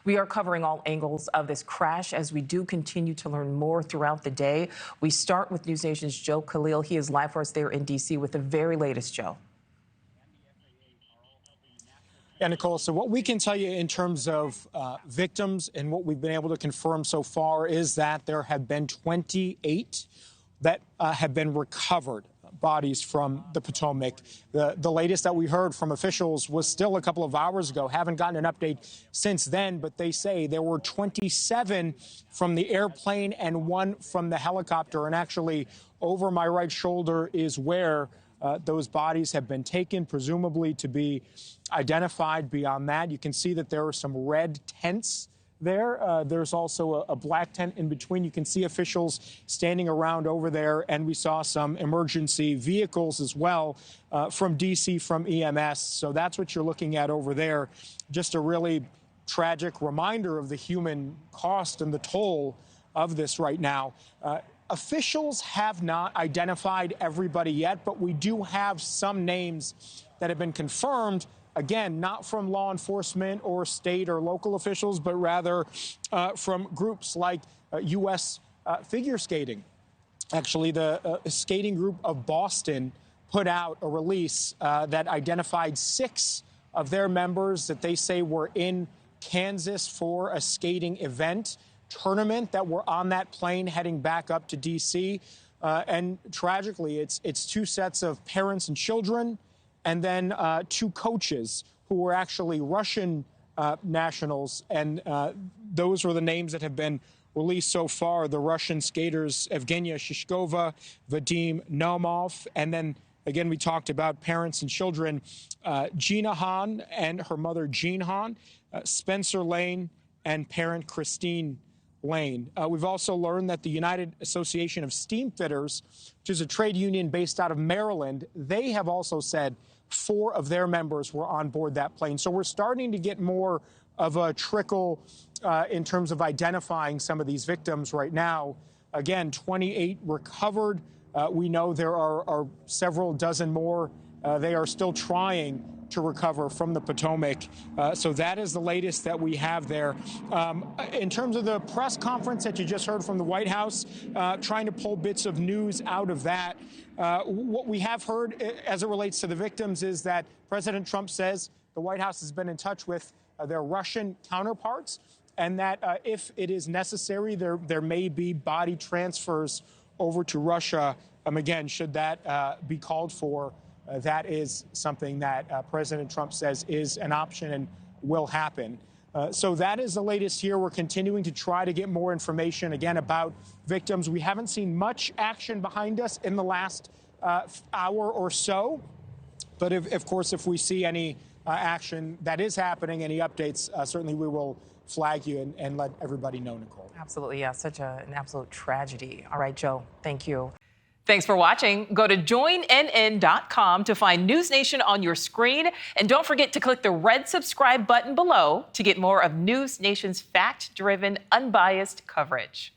We are covering all angles of this crash as we do continue to learn more throughout the day. We start with News Nation's Joe Khalil. He is live for us there in D.C. with the very latest, Joe. Yeah, Nichole, so what we can tell you in terms of victims and what we've been able to confirm so far is that there have been 28 that have been recovered bodies from the Potomac. The latest that we heard from officials was still a couple of hours ago. Haven't gotten an update since then, but they say there were 27 from the airplane and 1 from the helicopter. And actually, over my right shoulder is where those bodies have been taken, presumably to be identified. Beyond that, you can see that there are some red tents there. There's also a black tent in between. You can see officials standing around over there, and we saw some emergency vehicles as well from D.C., from EMS. So that's what you're looking at over there. Just a really tragic reminder of the human cost and the toll of this right now. Officials have not identified everybody yet, but we do have some names that have been confirmed. Again, not from law enforcement or state or local officials, but rather from groups like U.S. Figure Skating. Actually, the skating group of Boston put out a release that identified 6 of their members that they say were in Kansas for a skating event tournament that were on that plane heading back up to D.C. And tragically, it's 2 sets of parents and children, and then 2 coaches who were actually Russian nationals. And those were the names that have been released so far. The Russian skaters, Evgenia Shishkova, Vadim Naumov, and then again, we talked about parents and children, Gina Hahn and her mother, Jean Hahn, Spencer Lane, and parent Christine Lane. We've also learned that the United Association of Steamfitters, which is a trade union based out of Maryland, they have also said 4 of their members were on board that plane. So we're starting to get more of a trickle in terms of identifying some of these victims right now. Again, 28 recovered. We know there are several dozen more. They are still trying to recover from the Potomac. So that is the latest that we have there. In terms of the press conference that you just heard from the White House, trying to pull bits of news out of that, what we have heard as it relates to the victims is that President Trump says the White House has been in touch with their Russian counterparts, and that if it is necessary, there may be body transfers over to Russia. Again, should that be called for, that is something that President Trump says is an option and will happen. So that is the latest here. We're continuing to try to get more information, again, about victims. We haven't seen much action behind us in the last hour or so. But, of course, if we see any action that is happening, any updates, certainly we will flag you and let everybody know, Nichole. Absolutely, yeah, such an absolute tragedy. All right, Joe, thank you. Thanks for watching. Go to joinnn.com to find News Nation on your screen. And don't forget to click the red subscribe button below to get more of News Nation's fact-driven, unbiased coverage.